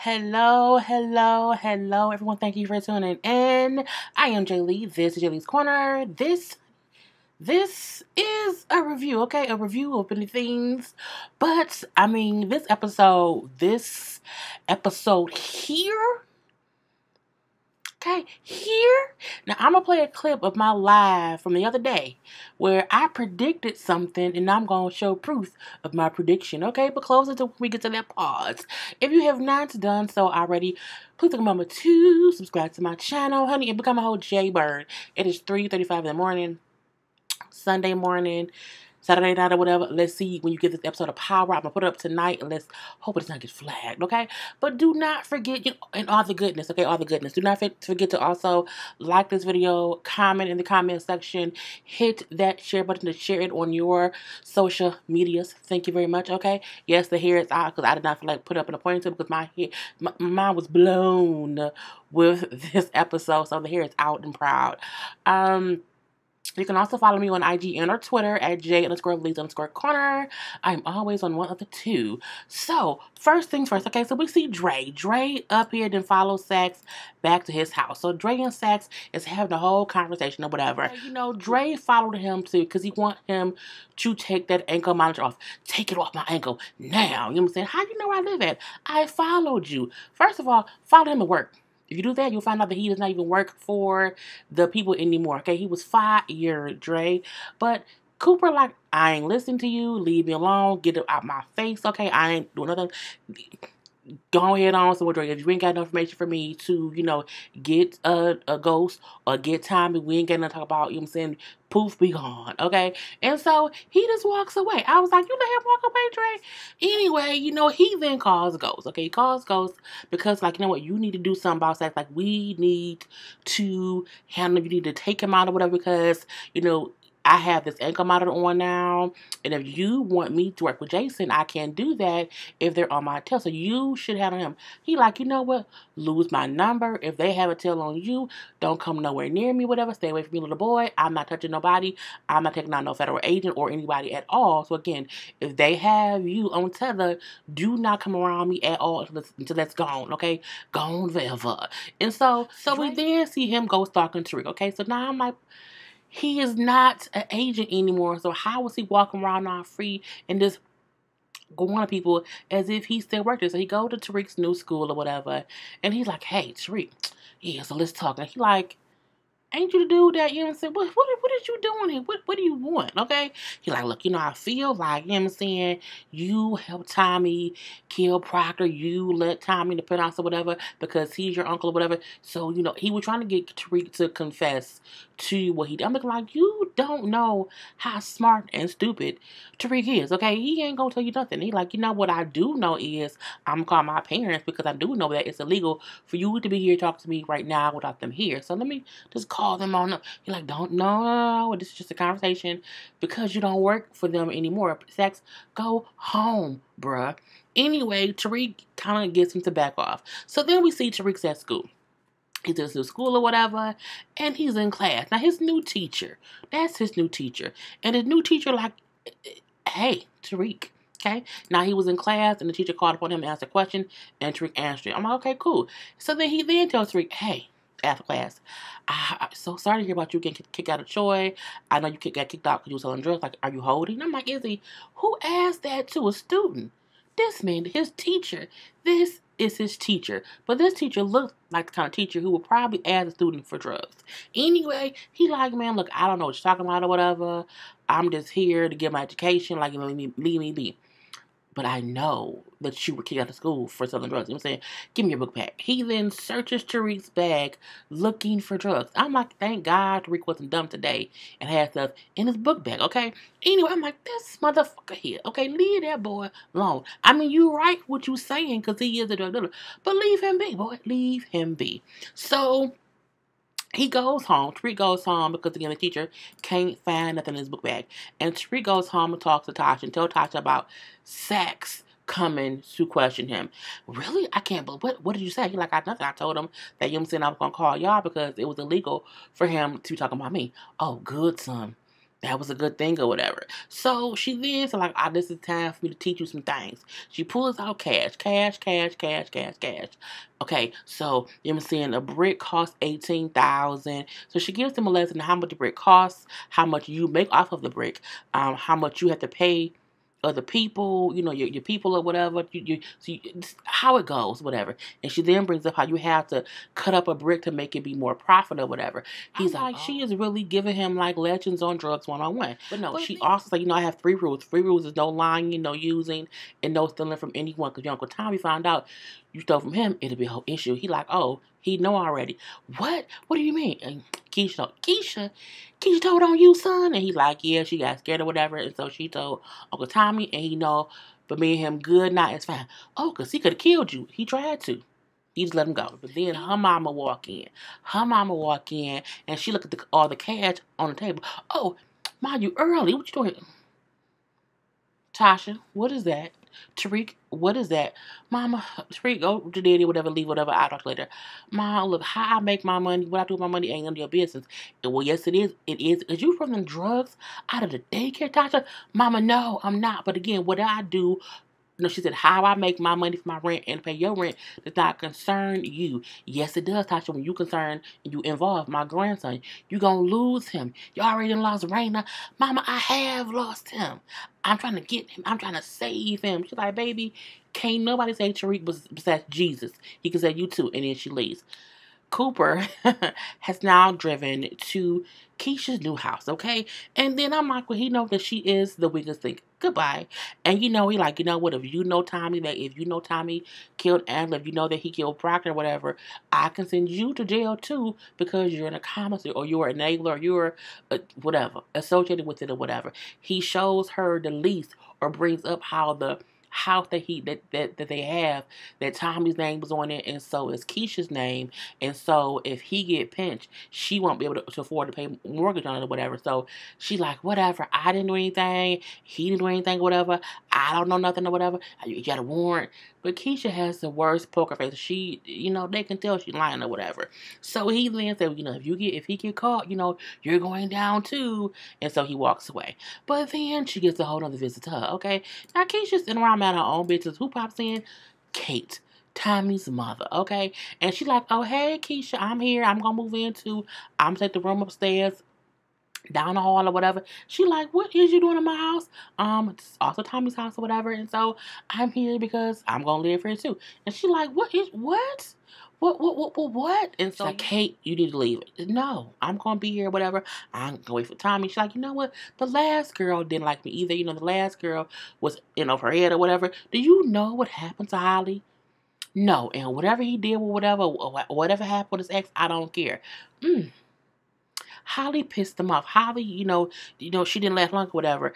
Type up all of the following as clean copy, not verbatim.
Hello, hello, hello, everyone. Thank you for tuning in. I am JayLee. This is JLeesCorner. This is a review, okay? A review of many things. But I mean, this episode here. Okay, here. Now, I'm going to play a clip of my live from the other day where I predicted something and I'm going to show proof of my prediction, okay? But closer to when we get to that pause. If you have not done so already, please take a moment to subscribe to my channel, honey, and become a whole JayBird. It is 3:35 in the morning, Sunday morning, Saturday night or whatever. Let's see when you get this episode of Power. I'm going to put it up tonight and let's hope it does not get flagged, okay? But do not forget, and all the goodness, okay? All the goodness. Do not forget to also like this video, comment in the comment section, hit that share button to share it on your social medias. Thank you very much, okay? Yes, the hair is out because I did not feel like put up in a ponytail because my mind was blown with this episode. So the hair is out and proud. You can also follow me on IG and or Twitter at J_Lees_Corner. I'm always on one of the two. So, first things first. Okay, so we see Dre. Dre up here then follows Sax back to his house. So, Dre and Sax is having a whole conversation or whatever. You know, Dre followed him too because he want him to take that ankle monitor off. Take it off my ankle now. You know what I'm saying? How you know where I live at? I followed you. First of all, follow him to work. If you do that, you'll find out that he does not even work for the people anymore, okay? He was fired, Dre. But Cooper, like, I ain't listening to you. Leave me alone. Get it out my face, okay? I ain't doing nothing. Go ahead on somewhere, Dre. If you ain't got no information for me to, get a ghost or get Tommy, we ain't got nothing to talk about, you know what I'm saying? Poof, be gone, okay? And so he just walks away. I was like, you let him walk away, Dre? Anyway, he then calls Ghost, okay? He calls Ghost because, like, you know what? You need to do something about sex. Like, we need to handle him. You need to take him out or whatever because, I have this ankle monitor on now, and if you want me to work with Jason, I can do that if they're on my tail. So you should handle him. He like, you know what? Lose my number. If they have a tail on you, don't come nowhere near me, whatever. Stay away from me, little boy. I'm not touching nobody. I'm not taking out no federal agent or anybody at all. So again, if they have you on tether, do not come around me at all until that's gone, okay? Gone forever. And so we then see him go stalking Tariq, okay? So now I'm like, he is not an agent anymore, so how is he walking around all free and just going to people as if he still worked there? So he go to Tariq's new school or whatever, and he's like, hey, Tariq, yeah, so let's talk. And he like, ain't you the dude that, you know what I'm saying, what is you doing here? What do you want, okay? He like, look, I feel like, you know what I'm saying, you helped Tommy kill Proctor, you let Tommy in the penthouse or whatever, because he's your uncle or whatever, so, he was trying to get Tariq to confess to what he did. I'm looking like, you don't know how smart and stupid Tariq is, okay? He ain't gonna tell you nothing. He like, what I do know is, I'm gonna call my parents, because I do know that it's illegal for you to be here talking to me right now without them here, so let me just call them on up. You're like, no, this is just a conversation because you don't work for them anymore. Sax, go home, bruh. Anyway, Tariq kind of gets him to back off. So then we see Tariq's at school. He's in his school or whatever, and he's in class. Now, his new teacher, that's his new teacher. And his new teacher like, hey, Tariq, okay? Now, he was in class, and the teacher called upon him to answer a question, and Tariq answered it. I'm like, okay, cool. So then he tells Tariq, hey, after class, I'm so sorry to hear about you getting kicked out of Troy. I know you got kicked out because you were selling drugs. Like, are you holding? I'm like, Izzy, who asked that to a student? This man, his teacher. This is his teacher. But this teacher looks like the kind of teacher who would probably ask a student for drugs. Anyway, he like, man, look, I don't know what you're talking about or whatever. I'm just here to get my education. Like, leave me be. But I know that you were kicked out of school for selling drugs. You know what I'm saying? Give me your book back. He then searches Tariq's bag looking for drugs. I'm like, thank God Tariq wasn't dumb today and had stuff in his book bag, okay? Anyway, I'm like, this motherfucker here, okay? Leave that boy alone. I mean, you right what you saying because he is a drug dealer. But leave him be, boy. Leave him be. So he goes home. Tariq goes home because, again, the teacher can't find nothing in his book bag. And Tariq goes home and talks to Tasha and tells Tasha about Sax coming to question him. Really? I can't believe. What did you say? He like, I nothing. I told him that, I was going to call y'all because it was illegal for him to be talking about me. Oh, good, son. that was a good thing or whatever. So she then said, like, this is time for me to teach you some things. She pulls out cash. Okay, so you know saying a brick costs $18,000. So she gives them a lesson on how much the brick costs, how much you make off of the brick, how much you have to pay other people, your people or whatever, how it goes, whatever. And she then brings up how you have to cut up a brick to make it be more profitable or whatever. He's like, she is really giving him like Legends on Drugs 101. But no, she also like, I have 3 rules. 3 rules is no lying, no using, and no stealing from anyone. Because your Uncle Tommy found out you stole from him, it'll be a whole issue. He like, oh, he know already. What do you mean? And Keisha told on you, son? And he like, yeah, she got scared or whatever. And so she told Uncle Tommy, and he know, but me and him good, now it's fine. Oh, because he could have killed you. He tried to. He just let him go. But then her mama walk in. And she look at all the cash on the table. Oh, mind you, early. What you doing? Tasha, what is that? Tariq, what is that? Mama, Tariq, go to daddy, whatever, leave, whatever, I'll talk later. Mom, look, how I make my money, what I do with my money ain't none of your business. And well, yes, it is. Is you from them drugs out of the daycare, Tasha? Mama, no, I'm not. But again, what I do, she said, how I make my money for my rent and pay your rent does not concern you. Yes, it does, Tasha. When you concern and you involve my grandson, you going to lose him. You already lost Raina. Mama, I have lost him. I'm trying to get him. I'm trying to save him. She's like, baby, can't nobody say Tariq besides Jesus. He can say you too. And then she leaves. Cooper has now driven to Keisha's new house, okay? And then I'm like, well, he knows that she is the weakest thing. Goodbye. And he like, you know what? If you know Tommy killed Angela, if you know that he killed Proctor or whatever, I can send you to jail too because you're an accomplice or you're an enabler or you're whatever, associated with it or whatever. He shows her the lease or brings up how the house that they have, that Tommy's name was on it, and so is Keisha's name, and so if he get pinched, she won't be able to afford to pay mortgage on it or whatever. So she's like, whatever, I didn't do anything, he didn't do anything, whatever, I don't know nothing or whatever, you got a warrant. But Keisha has the worst poker face. She, they can tell she's lying or whatever. So he then said, if he get caught, you're going down too. And so he walks away. But then she gets a whole other visit to her, okay? Now Keisha's sitting around at her own business. Who pops in? Kate, Tommy's mother, okay? And she's like, oh, hey, Keisha, I'm here. I'm going to move in too. I'm going to take the room upstairs, down the hall or whatever. She like, what is you doing in my house? It's also Tommy's house or whatever. And so I'm here because I'm gonna live here too. And she like, what? What? And so like, Kate, you need to leave. No, I'm gonna be here, whatever. I'm gonna wait for Tommy. She's like, you know what? The last girl didn't like me either. The last girl was in over her head or whatever. Do you know what happened to Holly? No, and whatever he did with whatever happened with his ex, I don't care. Holly pissed him off. Holly, she didn't last long or whatever.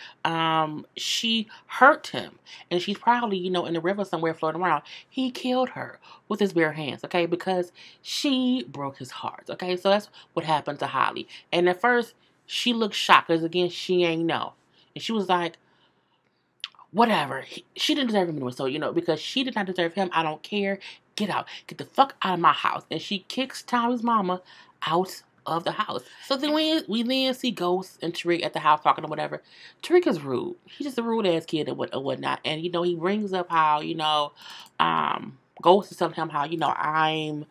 She hurt him. And she's probably, in the river somewhere floating around. He killed her with his bare hands, okay? Because she broke his heart, okay? So that's what happened to Holly. And at first, she looked shocked because, again, she ain't know. And she was like, whatever. She didn't deserve him anyway. So, because she did not deserve him, I don't care. Get out. Get the fuck out of my house. And she kicks Tommy's mama out of the house. So then we then see Ghost and Tariq at the house talking or whatever. Tariq is rude. He's just a rude ass kid or whatnot. And he brings up how, Ghost is telling him how, I'm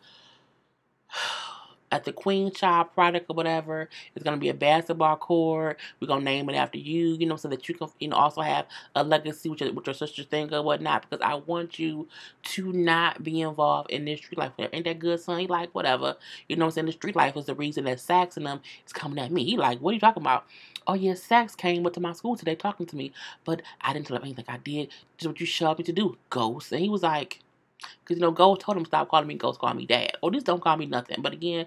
at the Queen Child product or whatever. It's gonna be a basketball court. We're gonna name it after you, so that you can, also have a legacy with your sister's thing or whatnot. Because I want you to not be involved in this street life. Ain't that good, son? He like, whatever. The street life is the reason that Sax and them is coming at me. He like, what are you talking about? Oh yeah, Sax came up to my school today talking to me, but I didn't tell him anything. I did just what you shoved me to do, Ghost. And he was like, because, Ghost told him, stop calling me Ghost, call me Dad. Or just don't call me nothing. But again,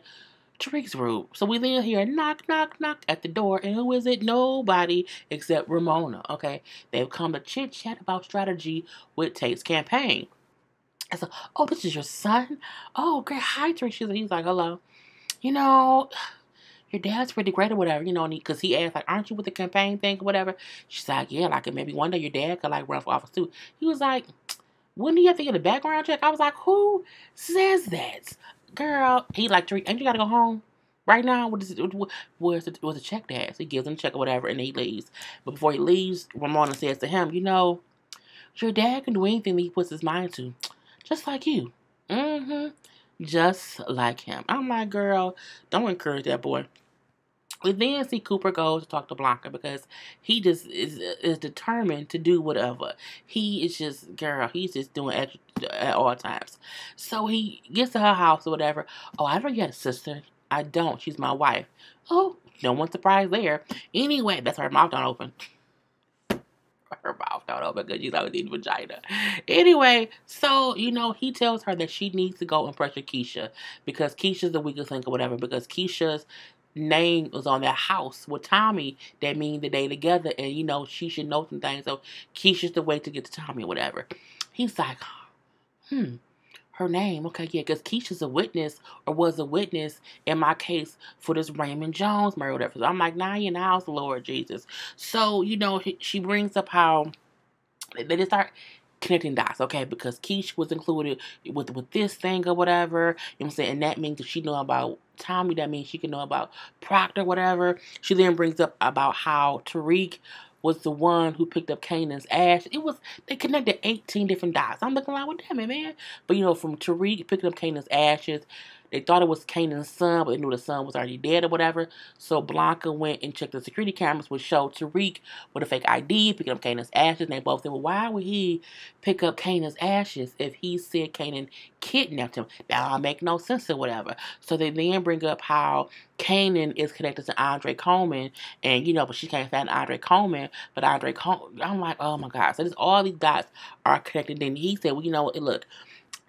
Tariq's rude. So we then hear knock, knock, knock at the door. And who is it? Nobody except Ramona, okay? They've come to chit-chat about strategy with Tate's campaign. And so, oh, this is your son? Oh, great. Hi, Tariq. He's like, hello. Your dad's pretty great or whatever, because he asked, like, aren't you with the campaign thing or whatever? She's like, yeah, like, maybe one day your dad could, like, run for office too. He was like, wouldn't he have to get a background check? I was like, who says that? Girl, he like, Tariq, ain't you gotta go home? Right now, where's the check dash? He gives him a check or whatever, and he leaves. But before he leaves, Ramona says to him, your dad can do anything that he puts his mind to. Just like you. Mm-hmm. Just like him. I'm like, girl, don't encourage that boy. We then see Cooper goes to talk to Blanca because he just is determined to do whatever. He is just, girl, he's just doing extra at all times. So he gets to her house or whatever. Oh, I don't get a sister. I don't. She's my wife. Oh, no one's surprised there. Anyway, that's her mouth don't open. Her mouth don't open because she's always in vagina. Anyway, so, he tells her that she needs to go and pressure Keisha because Keisha's the weakest link or whatever, because Keisha's name was on that house with Tommy that mean the day together, and, she should know some things, so Keisha's the way to get to Tommy or whatever. He's like, her name, okay, yeah, because Keisha's a witness, or was a witness, in my case, for this Raymond Jones murder, whatever. So I'm like, now you're in the house, Lord Jesus. So, she brings up how they just start connecting dots, okay, because Keisha was included with this thing or whatever, I'm saying, and that means that she know about Tommy, that means she can know about Proctor, whatever. She then brings up about how Tariq was the one who picked up Kanan's ash. They connected 18 different dots. I'm looking like, well, damn it, man. But, from Tariq picking up Kanan's ashes, they thought it was Kanan's son, but they knew the son was already dead or whatever. So Blanca went and checked the security cameras, which showed Tariq with a fake ID picking up Kanan's ashes. And they both said, well, why would he pick up Kanan's ashes if he said Kanan kidnapped him? That all make no sense or whatever. So they then bring up how Kanan is connected to Andre Coleman, and but she can't find Andre Coleman, but Andre Coleman, I'm like, oh my God. So all these dots are connected. Then he said, well, look,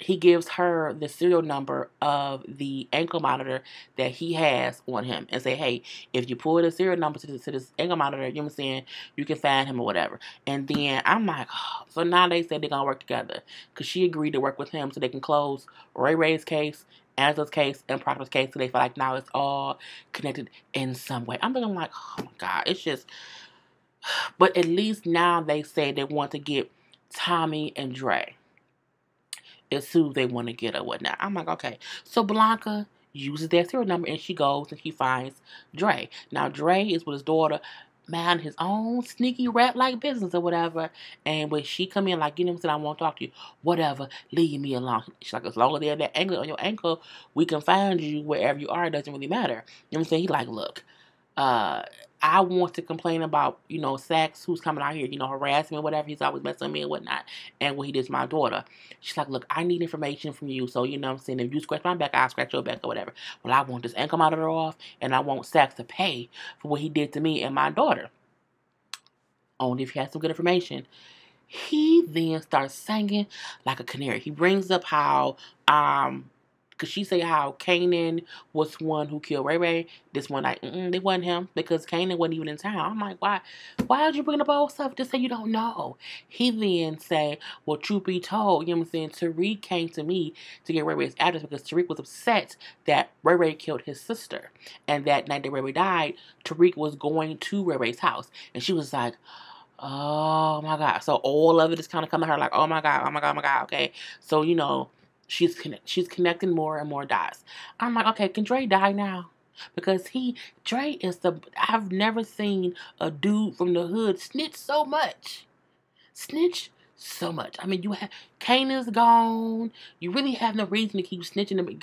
he gives her the serial number of the ankle monitor that he has on him and say, hey, if you pull the serial number to this ankle monitor, you can find him or whatever. And then I'm like, oh. So now they said they're going to work together because she agreed to work with him so they can close Ray Ray's case, Angela's case, and Proctor's case, so they feel like now it's all connected in some way. I'm thinking like, oh my God, it's just, but at least now they say they want to get Tommy and Dre. As soon as they want to get or whatnot. I'm like, okay. So Blanca uses their serial number and she goes and she finds Dre. Now Dre is with his daughter, man, his own sneaky rat-like business or whatever. And when she come in like, said, I won't talk to you. Whatever, leave me alone. She's like, as long as they're that ankle on your ankle, we can find you wherever you are. It doesn't really matter. He's like, look, I want to complain about, Sax, who's coming out here, harassing me or whatever. He's always messing with me and whatnot. And what he did to my daughter. She's like, look, I need information from you. So, if you scratch my back, I'll scratch your back or whatever. Well, I want this ankle monitor off, and I want Sax to pay for what he did to me and my daughter. Only if he has some good information. He then starts singing like a canary. He brings up how, because she say how Kanan was one who killed Ray Ray. This one, like, it wasn't him because Kanan wasn't even in town. I'm like, why would you bring up all stuff to say you don't know? He then say, well, truth be told, Tariq came to me to get Ray Ray's address because Tariq was upset that Ray Ray killed his sister. And that night that Ray Ray died, Tariq was going to Ray Ray's house. And she was like, oh my God. So all of it is kind of coming to her like, oh my God, oh my God, oh my God. Okay. So, she's connecting more and more dots. I'm like, okay, can Dre die now? Because Dre is I've never seen a dude from the hood snitch so much. I mean, you have, Kanan's gone. You really have no reason to keep snitching him.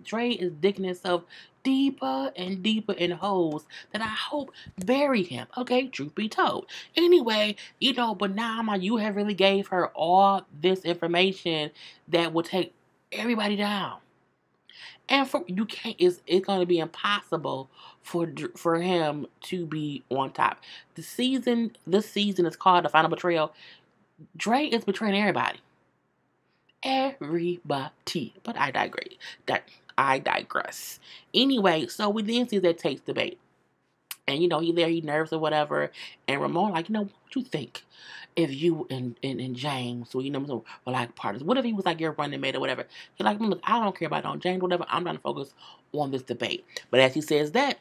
Dre is digging himself deeper and deeper in holes that I hope bury him. Okay, truth be told. Anyway, but now you have really gave her all this information that will take everybody down. And it's going to be impossible for him to be on top. This season is called The Final Betrayal. Dre is betraying everybody. Everybody. But I digress. Anyway, so we then see that taste debate. And, he nervous or whatever. And Ramon, like, what would you think if you and James, were like partners? What if he was like your running mate or whatever? He's like, look, I don't care about James, whatever. I'm trying to focus on this debate. But as he says that,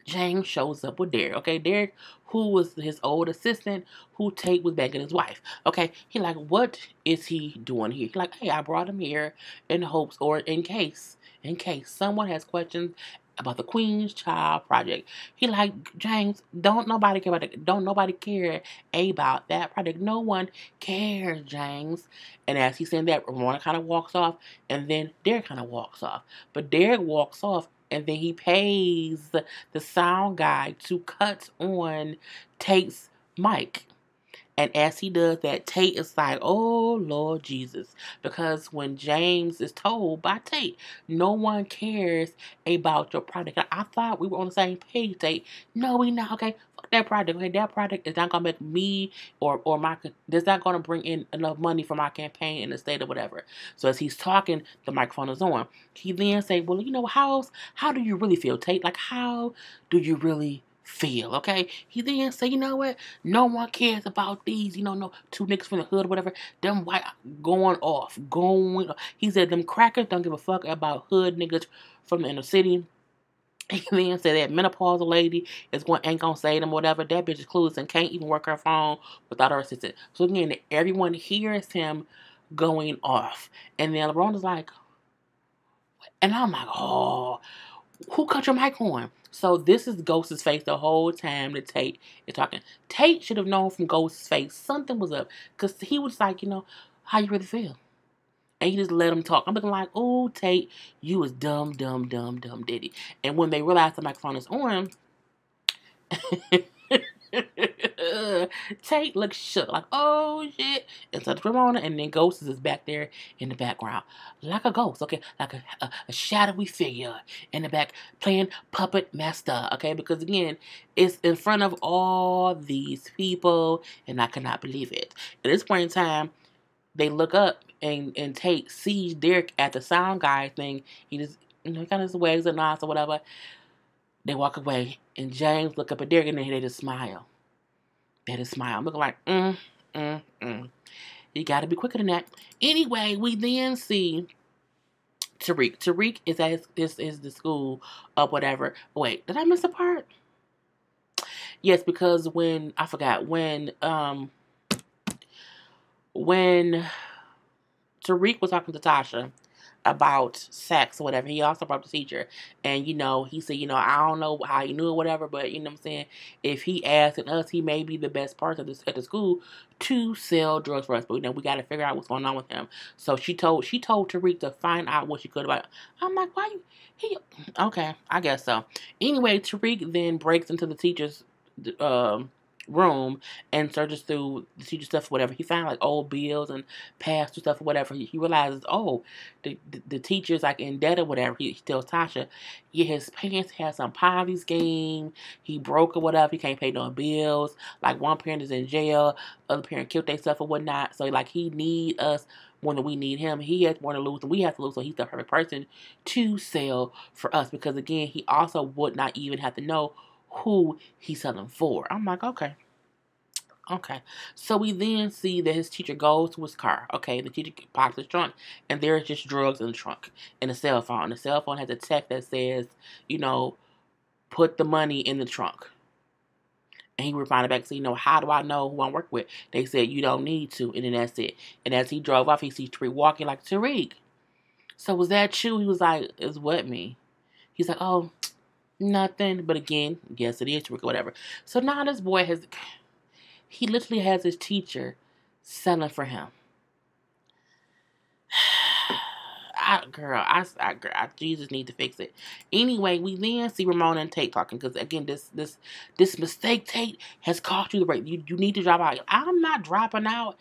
James shows up with Derek. Okay, Derek, who was his old assistant, who Tate was banging his wife. Okay, he like, what is he doing here? He's like, hey, I brought him here in hopes or in case someone has questions about the Queen's Child Project. He like, James, don't nobody care about it. Don't nobody care about that project. No one cares, James. And as he's saying that, Ramona kind of walks off, and then Derek kind of walks off. But Derek walks off, and then he pays the sound guy to cut on Tate's mic. And as he does that, Tate is like, oh, Lord Jesus. Because when James is told by Tate, no one cares about your project. I thought we were on the same page, Tate. No, we not. Okay, fuck that project. Okay, that project is not going to make me or my, it's not going to bring in enough money for my campaign in the state or whatever. So as he's talking, the microphone is on. He then say, well, you know, how do you really feel, Tate? Like, how do you really feel? Okay, he then say, you know what, no one cares about these, you know, no two niggas from the hood or whatever, them white going off. He said them crackers don't give a fuck about hood niggas from the inner city. He then said that menopausal lady ain't gonna save them or whatever. That bitch is clueless and can't even work her phone without her assistant. So again, everyone hears him going off, and then LeBron is like, and I'm like, oh, who cut your mic on? So this is Ghost's face the whole time that Tate is talking. Tate should have known from Ghost's face something was up. Because he was like, you know, how you really feel? And he just let him talk. I'm looking like, oh, Tate, you was dumb, diddy. And when they realize the microphone is on, Tate looks shook, like, oh shit. And so Ramona, and then Ghost is back there in the background, like a ghost, okay, like a shadowy figure in the back playing puppet master, okay, because again, it's in front of all these people, and I cannot believe it. At this point in time, they look up, and Tate sees Derek at the sound guy thing. He just, you know, he kind of just wags and nods or whatever. They walk away, and James look up at Derek, and then they just smile. They just smile. I'm looking like, You got to be quicker than that. Anyway, we then see Tariq. Tariq is at is the school of whatever. Wait, did I miss a part? Yes, because when Tariq was talking to Tasha about sex or whatever, he also brought the teacher, and you know, he said, you know, I don't know how he knew or whatever, but you know what I'm saying, if he asked us, he may be the best person at the school to sell drugs for us, but you know, we got to figure out what's going on with him. So she told Tariq to find out what she could about. I'm like, why okay, I guess so. Anyway, Tariq then breaks into the teacher's room and searches through the teacher stuff or whatever. He found like old bills and past stuff or whatever. He realizes, oh, the teacher's like in debt or whatever. He tells Tasha, yeah, his parents had some Ponzi scheme. He broke or whatever. He can't pay no bills. Like one parent is in jail, other parent killed themselves or whatnot. So like he need us more than we need him. He has more to lose than we have to lose. So he's the perfect person to sell for us, because again, he also would not even have to know who he's selling for. I'm like, okay. So we then see that his teacher goes to his car. Okay, the teacher pops his trunk, and there's just drugs in the trunk and a cell phone. The cell phone has a text that says, you know, put the money in the trunk. And he responded back, so, you know, how do I know who I'm working with? They said, you don't need to, and then that's it. And as he drove off, he sees Tariq walking, like, Tariq, so was that you? He was like, is what me? He's like, oh, nothing. But again, yes, it is Tariq or whatever. So now this boy he literally has his teacher selling for him. Jesus need to fix it. Anyway, we then see Ramona and Tate talking, because again, this mistake, Tate, has cost you the break. You need to drop out. I'm not dropping out.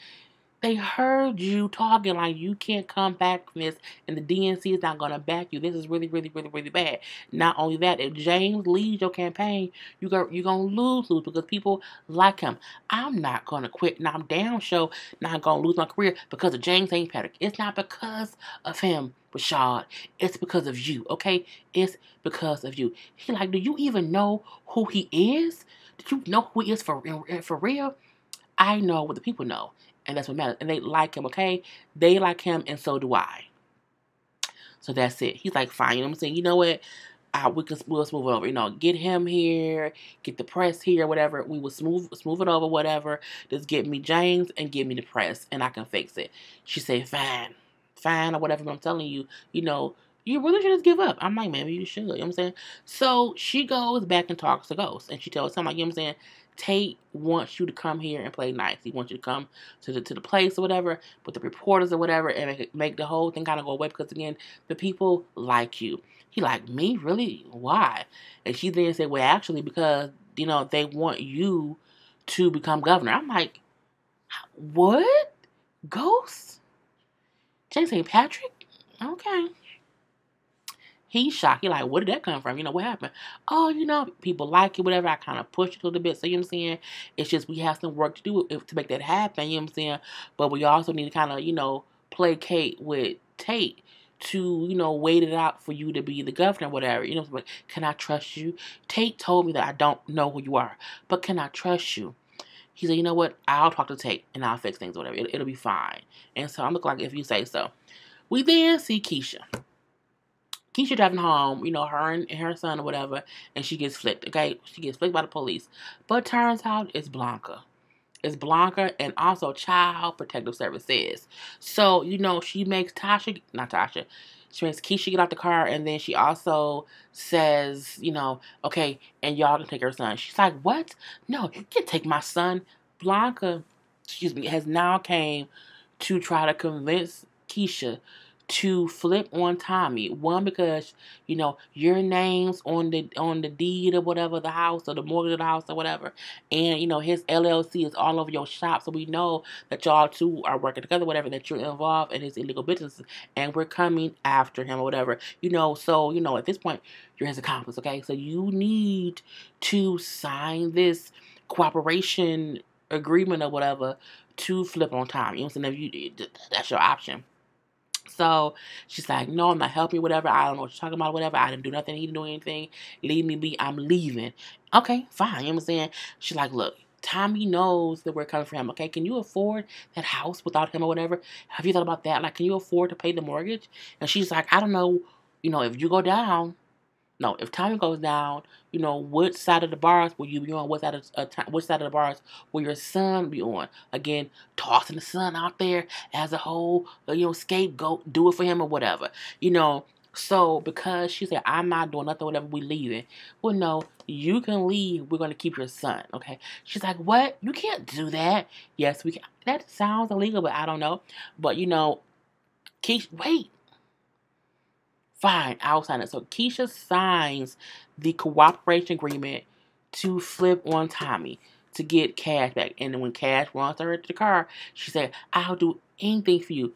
They heard you talking like you can't come back from this, and the DNC is not going to back you. This is really, really, really, really bad. Not only that, if James leads your campaign, you're going to lose because people like him. I'm not going to quit. Now, I'm down show, not going to lose my career because of James St. Patrick. It's not because of him, Rashad. It's because of you, okay? It's because of you. He like, do you even know who he is? Did you know who he is for real? I know what the people know. And that's what matters. And they like him, okay? They like him, and so do I. So that's it. He's like, fine. You know what I'm saying? You know what? We'll smooth it over. You know, get him here, get the press here, whatever. We will smooth it over, whatever. Just get me James and give me the press, and I can fix it. She said, fine, or whatever. But I'm telling you, you know, You really should just give up. I'm like, maybe you should. You know what I'm saying? So she goes back and talks to Ghost. And she tells him, like, you know what I'm saying? Tate wants you to come here and play nice. He wants you to come to the place or whatever with the reporters or whatever and make the whole thing kind of go away because, again, the people like you. He like, me? Really? Why? And she then said, well, actually, because, they want you to become governor. I'm like, what? Ghost? St. St. Patrick? Okay. He's shocked. He like, where did that come from? What happened? Oh, people like it, whatever. I kind of pushed it a little bit. So, you know what I'm saying? It's just we have some work to do to make that happen. You know what I'm saying? But we also need to kind of, placate with Tate to, wait it out for you to be the governor, whatever. But can I trust you? Tate told me that I don't know who you are, but can I trust you? He said, you know what? I'll talk to Tate and I'll fix things, whatever. It'll be fine. And so I'm looking like if you say so. We then see Keisha. Keisha driving home, her and her son or whatever, and she gets flicked, okay? She gets flicked by the police. But turns out it's Blanca. It's Blanca and also Child Protective Services. So, she makes she makes Keisha get out the car, and then she also says, okay, and y'all can take her son. She's like, what? No, you can't take my son. Blanca, has now came to try to convince Keisha to flip on Tommy. One, because your name's on the deed or whatever, the house or the mortgage of the house or whatever, and his LLC is all over your shop, so we know that y'all two are working together, whatever, that you're involved in his illegal businesses, and we're coming after him or whatever. So at this point you're his accomplice, okay? So you need to sign this cooperation agreement or whatever to flip on Tommy. So that's your option. So she's like, no, I'm not helping you, whatever. I don't know what you're talking about, whatever. I didn't do nothing. He didn't do anything. Leave me be. I'm leaving. Okay, fine. You know what I'm saying? She's like, look, Tommy knows that we're coming for him, okay? Can you afford that house without him or whatever? Have you thought about that? Like, can you afford to pay the mortgage? And she's like, I don't know, if you go down. No, if Tommy goes down, what side of the bars will you be on? Which side of the bars will your son be on? Again, tossing the son out there as a whole, scapegoat, do it for him or whatever. So because she said, I'm not doing nothing, whatever, we leaving. Well, no, you can leave. We're going to keep your son, okay? She's like, what? You can't do that. Yes, we can. That sounds illegal, but I don't know. But, Keisha, wait. Fine, I'll sign it. So Keisha signs the cooperation agreement to flip on Tommy to get Cash back. And then when Cash runs her to the car, she said, I'll do anything for you.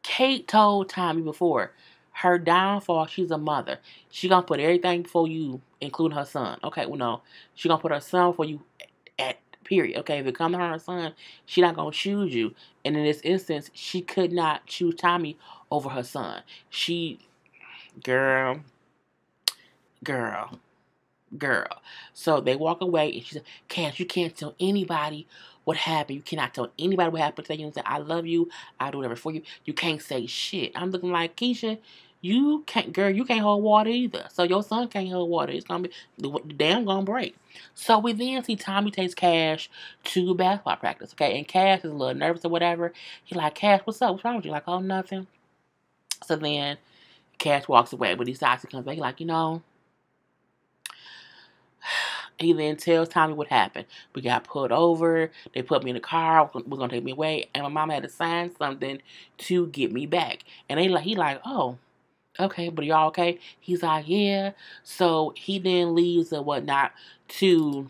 Kate told Tommy before, her downfall, she's a mother. She gonna put everything before you, including her son. Okay, well, no. She gonna put her son before you at period. Okay, if it comes to her and her son, she not gonna choose you. And in this instance, she could not choose Tommy over her son. Girl. So they walk away, and she said, Cash, you can't tell anybody what happened. You cannot tell anybody what happened today. You say, I love you. I'll do whatever for you. You can't say shit. I'm looking like, Keisha, you can't hold water either. So your son can't hold water. It's going to be, the dam going to break. So we then see Tommy takes Cash to basketball practice, okay? And Cash is a little nervous or whatever. He like, Cash, what's up? What's wrong with you? Like, oh, nothing. So then Cash walks away, but he decides to come back. He's like, he then tells Tommy what happened. We got pulled over. They put me in the car. Was going to take me away. And my mom had to sign something to get me back. And he like, oh, okay, but y'all okay? He's like, yeah. So he then leaves and whatnot to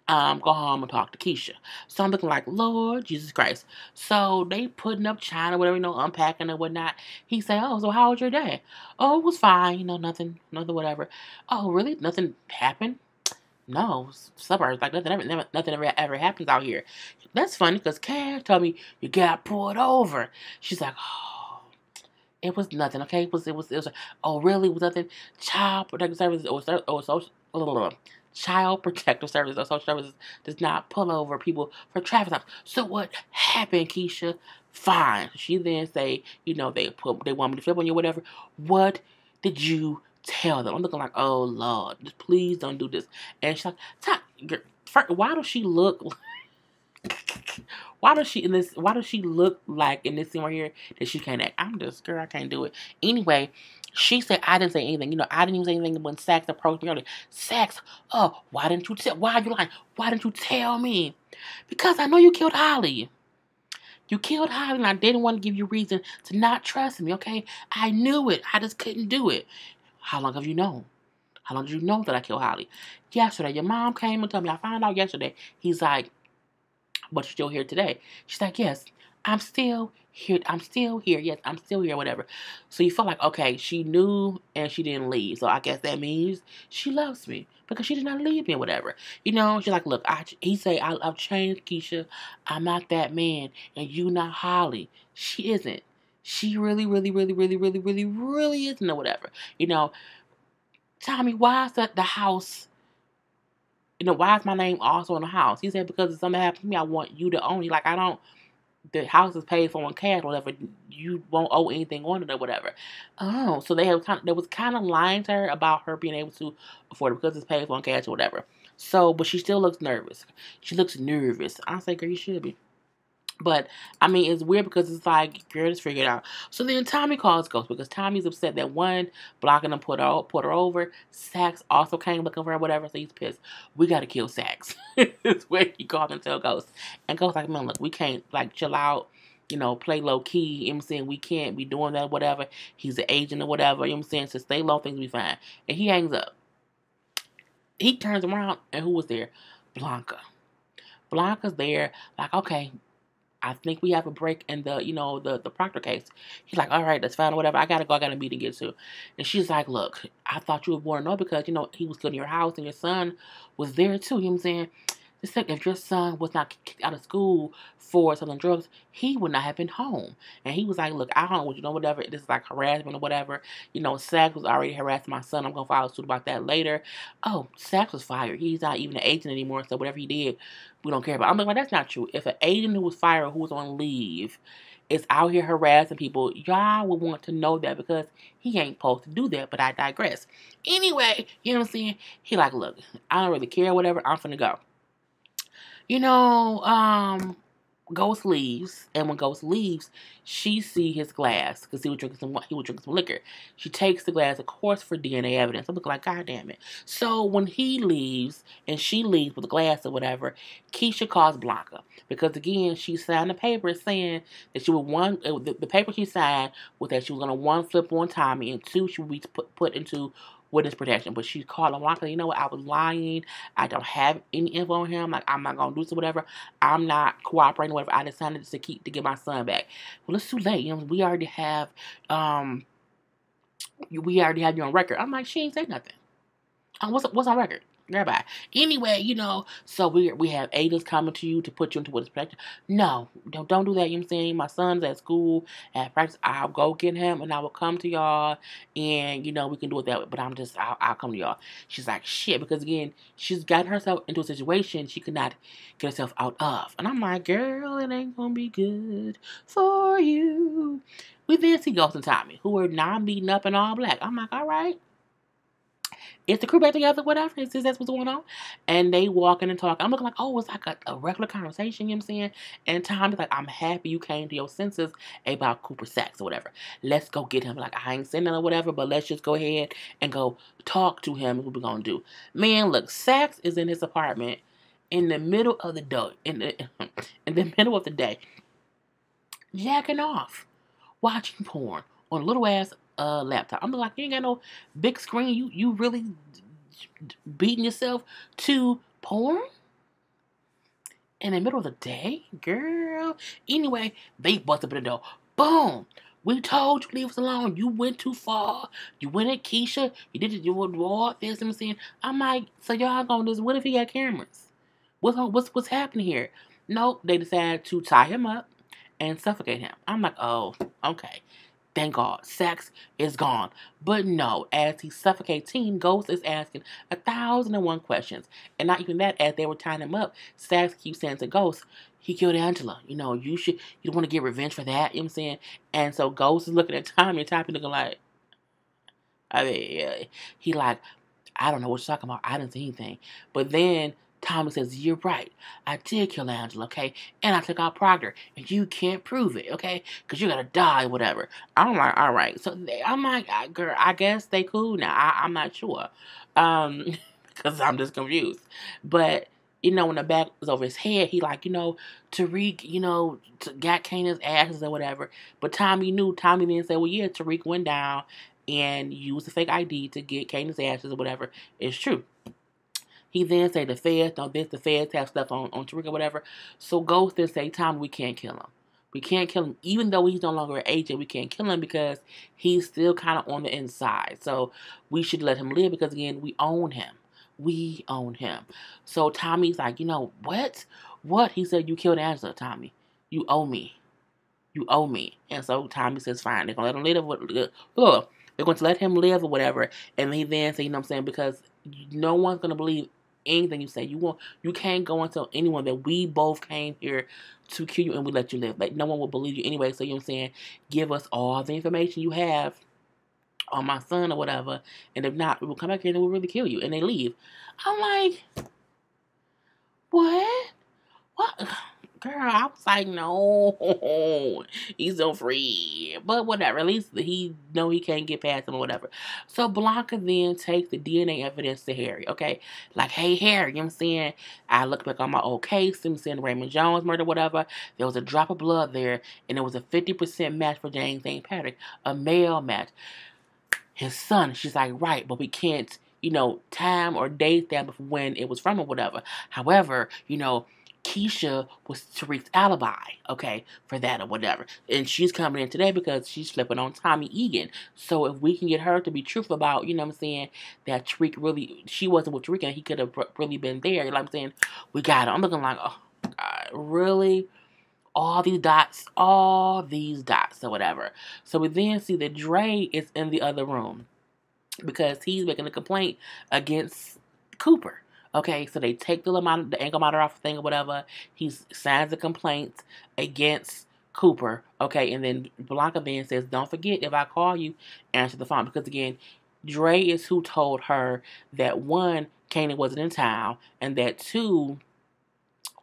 go home and talk to Keisha. So I'm looking like, Lord Jesus Christ. So they putting up China, whatever, unpacking and whatnot. He said, oh, so how was your day? Oh, it was fine, nothing, whatever. Oh, really? Nothing happened? No, suburbs, like nothing ever happens out here. That's funny, because Cash told me you got pulled over. She's like, oh, it was nothing, okay? It was oh, really? It was nothing? Child Protective Services or social, Child Protective Services or social services does not pull over people for traffic stops. So what happened, Keisha? Fine. She then say, they want me to flip on you, whatever. What did you tell them? I'm looking like, oh Lord, just please don't do this. And she's like, why does she look? Why does she look like in this scene right here that she can't act? I'm just, girl, I can't do it. Anyway, she said I didn't say anything. I didn't even say anything when Sax approached me earlier. Sax, oh, why didn't you tell? Why are you lying? Why didn't you tell me? Because I know you killed Holly. You killed Holly, and I didn't want to give you reason to not trust me. Okay, I knew it. I just couldn't do it. How long have you known? How long did you know that I killed Holly? Yesterday, your mom came and told me. I found out yesterday. He's like, but you're still here today. She's like, yes, I'm still here. I'm still here. Yes, I'm still here, whatever. So you feel like, okay, she knew and she didn't leave. So I guess that means she loves me because she did not leave me or whatever. She's like, look, I've changed, Keisha. I'm not that man and you not Holly. She isn't. She really, really, really, really, really, really, really isn't or whatever. Tommy, why is that the house? Why is my name also in the house? He said, because if something happened to me, I want you to own it. Like, the house is paid for in cash or whatever. You won't owe anything on it or whatever. Oh, so they was kind of lying to her about her being able to afford it because it's paid for in cash or whatever. So, but she still looks nervous. She looks nervous. I say, girl, you should be. But, it's weird because it's like, girl, just figure it out. So then Tommy calls Ghost because Tommy's upset that one blocking him put her over. Sax also came looking for her, whatever, so he's pissed. We gotta kill Sax. It's where he called and tell Ghost. And Ghost like, man, look, we can't, chill out, play low key. You know what I'm saying? We can't be doing that, whatever. He's an agent or whatever. You know what I'm saying? So stay low, things will be fine. And he hangs up. He turns around, and who was there? Blanca. Blanca's there, like, okay, I think we have a break in the Proctor case. He's like, all right, that's fine, whatever. I gotta go. I got a meeting to get to. And she's like, look, I thought you would want to know because, he was good in your house and your son was there too. You know what I'm saying? Just think if your son was not kicked out of school for selling drugs, he would not have been home. And he was like, look, I don't want whatever. This is like harassment or whatever. Sax was already harassing my son. I'm going to file a suit about that later. Oh, Sax was fired. He's not even an agent anymore. So whatever he did, we don't care about. I'm like, well, that's not true. If an agent who was fired or who was on leave is out here harassing people, y'all would want to know that because he ain't supposed to do that. But I digress. Anyway, you know what I'm saying? He like, look, I don't really care, whatever. I'm finna go. Ghost leaves, and when Ghost leaves, she see his glass because he was drinking some liquor. She takes the glass, of course, for DNA evidence. I'm looking like, God damn it. So when he leaves and she leaves with the glass or whatever, Keisha calls Blanca because again she signed the paper saying that she would the paper she signed was that she was gonna one flip on Tommy and two she would be put into witness protection. But she called Blanca, you know what, I was lying. I don't have any info on him. Like, I'm not going to do this or whatever. I'm not cooperating, whatever. I decided to get my son back. Well, it's too late. We already have, you on record. I'm like, she ain't say nothing. What's on record? Everybody. Anyway, so we have agents coming to you to put you into witness protection. No, don't do that. You know what I'm saying? My son's at school, at practice. I'll go get him and I will come to y'all and, we can do it that way. But I'll come to y'all. She's like, shit, because again, she's gotten herself into a situation she could not get herself out of. And I'm like, girl, it ain't gonna be good for you. We then see Ghost and Tommy, who are now meeting up in all black. I'm like, all right. Is the crew back together? Whatever. That's what's going on. And they walking and talking. I'm looking like, oh, it's like a regular conversation, you know what I'm saying? And Tommy's like, I'm happy you came to your senses about Cooper Sax or whatever. Let's go get him. Like, I ain't saying that or whatever, but let's just go ahead and go talk to him. What we gonna do? Man, look, Sax is in his apartment in the middle of the day. In the middle of the day, jacking off, watching porn on a little ass laptop. I'm like, you ain't got no big screen. You really beating yourself to porn in the middle of the day, girl. Anyway, they bust up in the door. Boom. We told you leave us alone. You went too far. You went at Keisha. You would all this. I'm saying. I'm like, so y'all gonna do this? What if he got cameras? What's happening here? Nope. They decided to tie him up and suffocate him. I'm like, oh, okay. Thank God, Sax is gone. But no, as he suffocates Teen, Ghost is asking 1,001 questions. And not even that, as they were tying him up, Sax keeps saying to Ghost, he killed Angela. You don't want to get revenge for that. You know what I'm saying? And so Ghost is looking at Tommy, and Tommy looking like, he like, I don't know what you're talking about. I didn't see anything. But then Tommy says, you're right. I did kill Angela, okay? And I took out Proctor. And you can't prove it, okay? Because you're going to die, whatever. I'm like, all right. So I'm like, girl, I guess they cool now. I'm not sure. Because I'm just confused. But, when the back was over his head, he like, Tariq, got Kanan's ashes or whatever. But Tommy knew. Tommy then said, well, yeah, Tariq went down and used a fake ID to get Kanan's ashes or whatever. It's true. He then said the feds know this, the feds have stuff on Tariq or whatever. So Ghost then say, Tommy, we can't kill him. We can't kill him. Even though he's no longer an agent, we can't kill him because he's still kind of on the inside. So we should let him live because, again, we own him. We own him. So Tommy's like, what? What? He said, you killed Angela, Tommy. You owe me. You owe me. And so Tommy says, fine. They're going to let him live. They're going to let him live or whatever. And he then say, because no one's going to believe anything you say. You can't go and tell anyone that we both came here to kill you and we let you live. Like, no one will believe you anyway. So, give us all the information you have on my son or whatever. And if not, we will come back here and we'll really kill you. And they leave. I'm like, what? What? Girl, I was like, no, he's so free. But whatever, at least he can't get past him or whatever. So Blanca then takes the DNA evidence to Harry, okay? Like, hey, Harry, I look back on my old case, Raymond Jones murder, whatever. There was a drop of blood there, and it was a 50% match for James St. Patrick, a male match. His son, she's like, right, but we can't, time or date that when it was from or whatever. However, Keisha was Tariq's alibi, okay, for that or whatever. And she's coming in today because she's flipping on Tommy Egan. So if we can get her to be truthful about, that Tariq really, she wasn't with Tariq and he could have really been there. We got it. I'm looking like, oh, God, really? All these dots or whatever. So we then see that Dre is in the other room because he's making a complaint against Cooper. Okay, so they take the ankle monitor off the thing or whatever. He signs a complaint against Cooper. Okay, and then Blanca then says, don't forget, if I call you, answer the phone. Because, again, Dre is who told her that, one, Kanan wasn't in town, and that, two,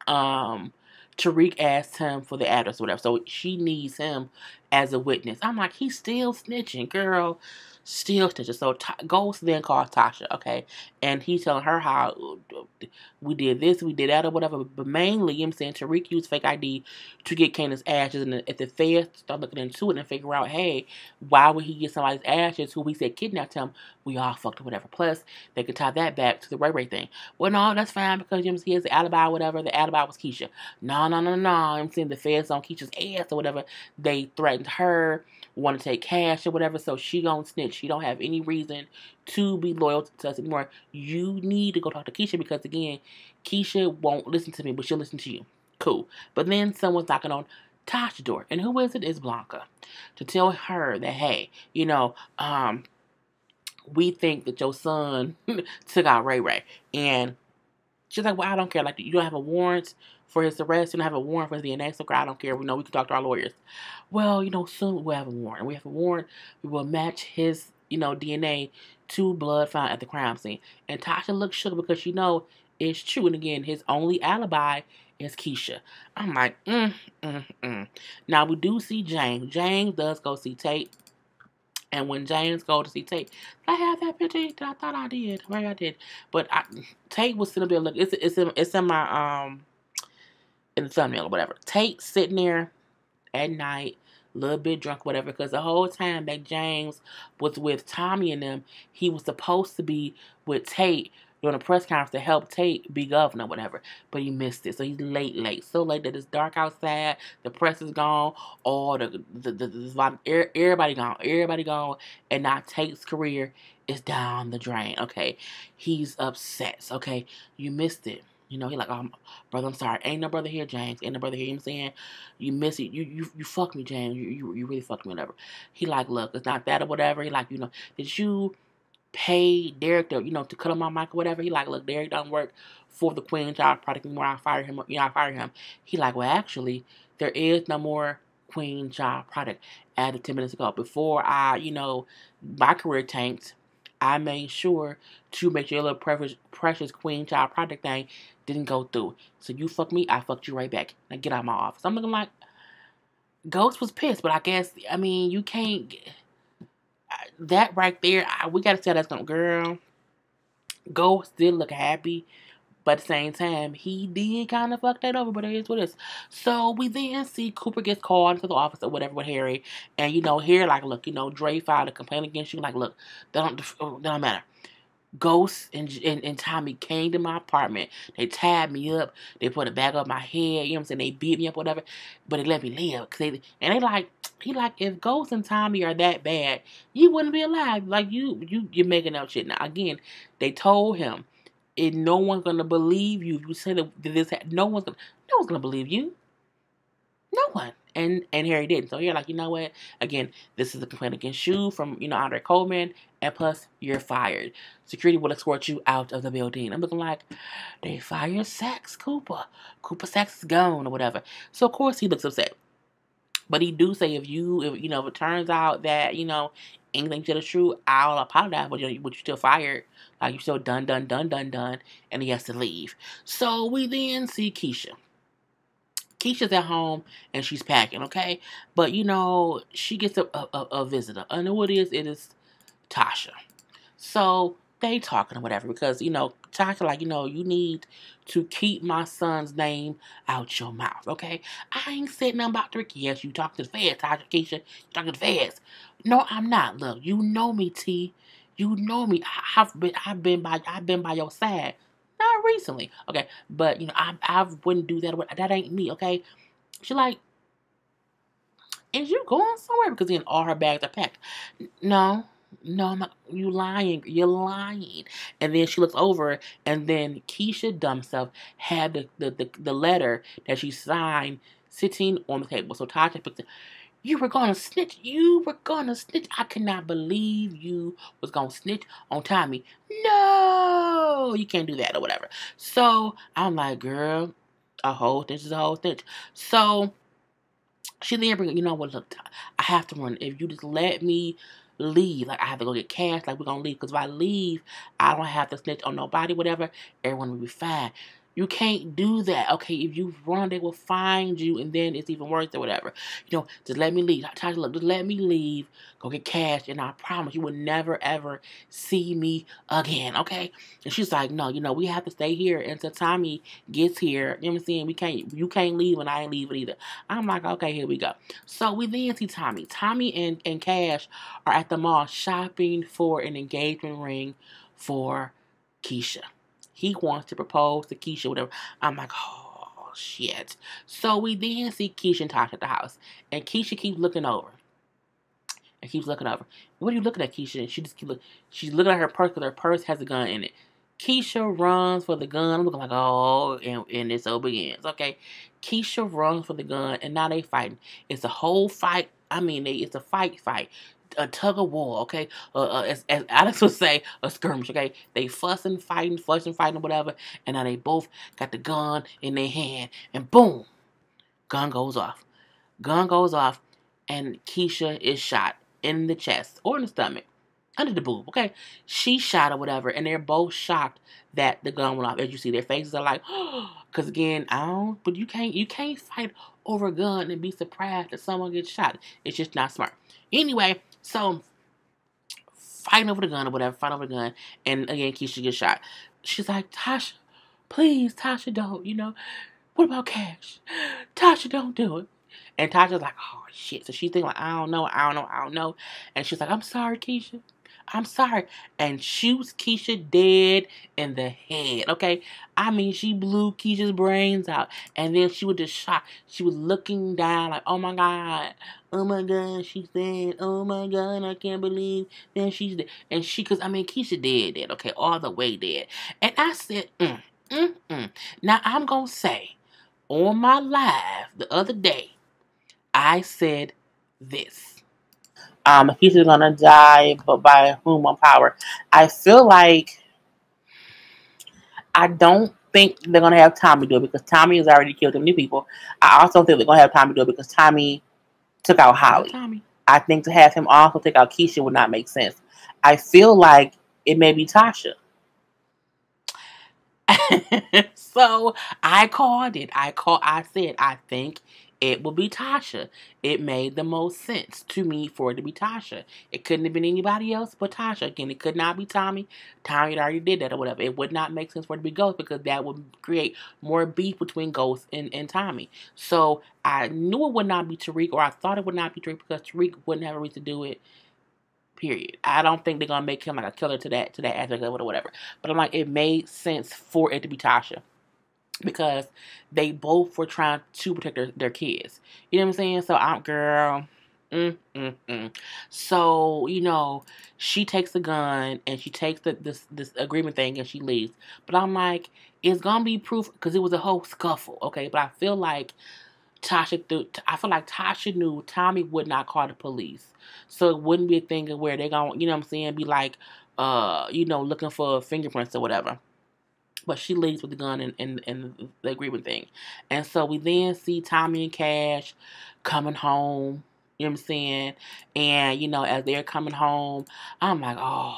Tariq asked him for the address or whatever. So she needs him as a witness. I'm like, he's still snitching, girl. Still snitching. So Ghost then calls Tasha, okay? And he's telling her how we did this, we did that, or whatever. But mainly, Tariq used fake ID to get Kanan's ashes. And if the feds start looking into it and figure out, hey, why would he get somebody's ashes who we said kidnapped him? We all fucked or whatever. Plus, they could tie that back to the Ray Thing. Well, no, that's fine because he has the alibi or whatever. The alibi was Keisha. No. The feds on Keisha's ass or whatever. They threatened her, want to take cash or whatever, so she gonna snitch. She don't have any reason to be loyal to us anymore. You need to go talk to Keisha because, again, Keisha won't listen to me, but she'll listen to you. Cool. But then someone's knocking on Tasha's door. And who is it? It's Blanca. To tell her that, hey, we think that your son took out Ray. And she's like, well, I don't care. Like, you don't have a warrant for his arrest. You don't have a warrant for his DNA. So, I don't care. We know we can talk to our lawyers. Well, soon we'll have a warrant. We have a warrant. We will match his, DNA to blood found at the crime scene. And Tasha looks shook because it's true. And again, his only alibi is Keisha. I'm like, Now, we do see James. James does go see Tate. And when James goes to see Tate, did I have that picture? I thought I did. Maybe I did. But Tate was sitting there. Look, it's in my in the thumbnail or whatever. Tate sitting there at night, a little bit drunk, whatever. Because the whole time that James was with Tommy and them, he was supposed to be with Tate during a press conference to help Tate be governor, whatever. But he missed it. So he's late. So late that it's dark outside. The press is gone. All everybody gone. And now Tate's career is down the drain, okay? He's upset, okay? You missed it. He like, oh, brother, I'm sorry. Ain't no brother here, James. Ain't no brother here. You know what I'm saying? You miss it. You fucked me, James. You really fucked me, whatever. He like, look, it's not that or whatever. He like, did you pay Derek to cut on my mic or whatever? He like, look, Derek don't work for the Queen Child Product anymore. I fire him. I fire him. He like, well, actually, there is no more Queen Child Product as of 10 minutes ago. Before my career tanked, I made sure to make your little precious queen child project thing didn't go through. So you fucked me, I fucked you right back. Now get out of my office. I'm looking like, Ghost was pissed, but I guess, I mean, you can't, that right there, we gotta tell that girl, Ghost did look happy. But at the same time, he did kind of fuck that over, but it is what it is. So we then see Cooper gets called into the office or whatever with Harry. And, Harry, like, look, Dre filed a complaint against you. Like, look, that don't matter. Ghost and Tommy came to my apartment. They tied me up. They put a bag up my head. You know what I'm saying? They beat me up, whatever. But they let me live. He like, if Ghost and Tommy are that bad, you wouldn't be alive. Like, you're making up shit. Now, again, they told him, and no one's gonna believe you if you say that this. No one's gonna believe you. No one. And Harry didn't. So you're like, you know what? Again, this is a complaint against you from Andre Coleman, and plus you're fired. Security will escort you out of the building. I'm looking like they fired Sax Cooper. Cooper Sax is gone or whatever. So of course he looks upset. But he do say if it turns out that anything to the truth, I'll apologize. But you're still fired. Like, you still done, and he has to leave. So we then see Keisha. Keisha's at home and she's packing, okay? But she gets a visitor. I know what it is. It is Tasha. So they talking or whatever because Tasha like you need to keep my son's name out your mouth, okay? I ain't said nothing about Ricky. Yes, you talk to the feds, Tasha, Keisha. You talk to the feds. No, I'm not. Look, you know me, T. You know me. I've been by your side. Not recently, okay? But I wouldn't do that. That ain't me, okay? She like, is you going somewhere? Because then all her bags are packed. No, I'm not. You lying. You're lying. And then she looks over, and then Keisha dumb self had the letter that she signed sitting on the table. So Tasha picked it. You were gonna snitch. I cannot believe you was gonna snitch on Tommy. No, you can't do that or whatever. So I'm like, girl, a whole snitch is a whole snitch. So she then bring, what, look, I have to run. If you just let me leave, like I have to go get cash, like we're gonna leave. Because if I leave, I don't have to snitch on nobody, whatever. Everyone will be fine. You can't do that, okay? If you run, they will find you, and then it's even worse or whatever. Just let me leave. Tasha, look, just let me leave. Go get cash, and I promise you will never, ever see me again, okay? And she's like, no, we have to stay here until Tommy gets here. You know what I'm saying? You can't leave, and I ain't leaving either. I'm like, okay, here we go. So we then see Tommy. Tommy and Cash are at the mall shopping for an engagement ring for Keisha. He wants to propose to Keisha, whatever. I'm like, oh, shit. So we then see Keisha and Tasha at the house. And Keisha keeps looking over. What are you looking at, Keisha? And she's looking at her purse because her purse has a gun in it. Keisha runs for the gun. I'm looking like, oh, and it so begins. Okay. Keisha runs for the gun, and now they fighting. It's a whole fight. I mean, it's a fight. A tug of war, okay? As Alex would say, a skirmish, okay? They fussing, fighting, whatever, and now they both got the gun in their hand, and boom, gun goes off, and Keisha is shot in the chest or in the stomach, under the boob, okay? She's shot or whatever, and they're both shocked that the gun went off. As you see, their faces are like, because again, but you can't fight over a gun and be surprised that someone gets shot. It's just not smart. Anyway, so fighting over the gun or whatever, and again, Keisha gets shot. She's like, Tasha, please, Tasha, don't, what about Cash? Tasha, don't do it. And Tasha's like, oh, shit. So she's thinking like, I don't know. And she's like, I'm sorry, Keisha. I'm sorry. And shoots Keisha dead in the head, okay? I mean, she blew Keisha's brains out. And then she was just shocked. She was looking down like, oh my God, she's dead. Oh my God, I can't believe that she's dead. And because Keisha dead, okay? All the way dead. And I said, Now, I'm going to say, on my live the other day, I said this. Keisha's gonna die, but by whom on power? I feel like I don't think they're gonna have Tommy do it because Tommy has already killed too many people. I also think they're gonna have Tommy do it because Tommy took out Holly. I think to have him also take out Keisha would not make sense. I feel like it may be Tasha. So I called it. I said, I think it will be Tasha. It made the most sense to me for it to be Tasha. It couldn't have been anybody else but Tasha. Again, it could not be Tommy. Tommy had already did that or whatever. It would not make sense for it to be Ghost because that would create more beef between Ghost and Tommy. So I knew it would not be Tariq, or I thought it would not be Tariq because Tariq wouldn't have a reason to do it. Period. I don't think they're gonna make him like a killer to that aspect of it or whatever. But I'm like, it made sense for it to be Tasha because they both were trying to protect their kids. You know what I'm saying? So I'm girl. So she takes the gun and she takes this agreement thing and she leaves. But I'm like, it's gonna be proof because it was a whole scuffle. Okay, but I feel like Tasha knew Tommy would not call the police. So it wouldn't be a thing where they're going to, be like, looking for fingerprints or whatever. But she leaves with the gun and the agreement thing. And so we then see Tommy and Cash coming home. You know what I'm saying? And, as they're coming home, I'm like, oh,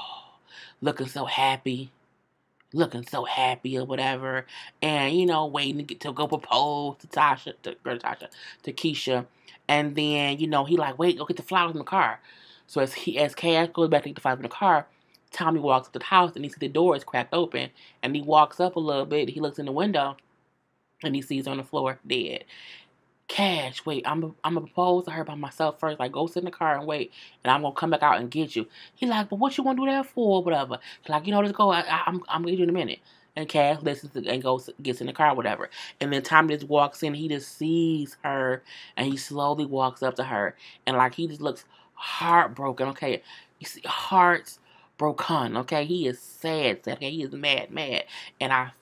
looking so happy or whatever, and waiting to go propose to Keisha, and then he like, wait, go get the flowers in the car. So as Cash goes back to get the flowers in the car, Tommy walks up to the house and he sees the door is cracked open, and he walks up a little bit. He looks in the window, and he sees her on the floor dead. Cash, wait, I'm gonna propose to her by myself first. Like, go sit in the car and wait, and I'm gonna come back out and get you. He like, but what you wanna do that for, whatever. He's like, let's go. I'm gonna get you in a minute. And Cash listens and gets in the car, whatever. And then Tommy just walks in. He just sees her, and he slowly walks up to her, and like he just looks heartbroken. Okay, you see, hearts broken. Okay, he is sad. Okay, he is mad, and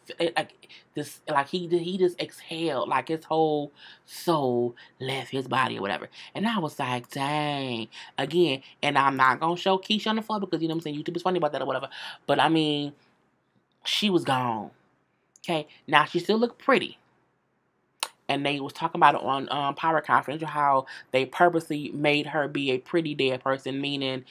he just exhaled, like his whole soul left his body or whatever. And I was like, dang. Again, and I'm not gonna show Keisha on the phone because YouTube is funny about that or whatever. But I mean, she was gone. Okay, now she still looked pretty. And they was talking about it on Power Conference, how they purposely made her be a pretty dead person, meaning,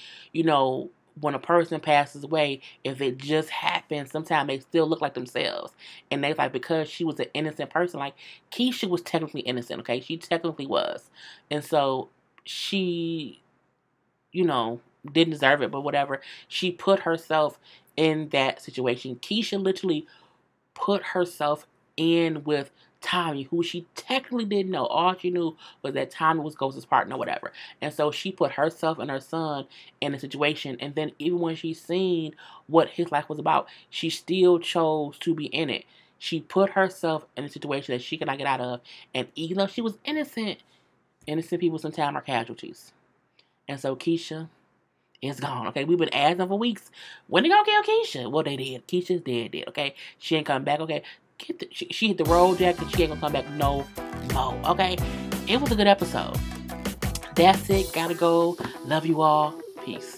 when a person passes away, if it just happens, sometimes they still look like themselves. And they like, because she was an innocent person, like Keisha was technically innocent, okay? She technically was. And so she, didn't deserve it, but whatever. She put herself in that situation. Keisha literally put herself in with Tommy, who she technically didn't know. All she knew was that Tommy was Ghost's partner, whatever. And so she put herself and her son in a situation. And then even when she seen what his life was about, she still chose to be in it. She put herself in a situation that she could not get out of. And even though she was innocent people sometimes are casualties. And so Keisha is gone, okay? We've been asking for weeks. When they gonna kill Keisha? Well, they did. Keisha's dead, okay? She ain't coming back, okay? She hit the road, Jack, because she ain't gonna come back no more, okay? It was a good episode. That's it. Gotta go. Love you all. Peace.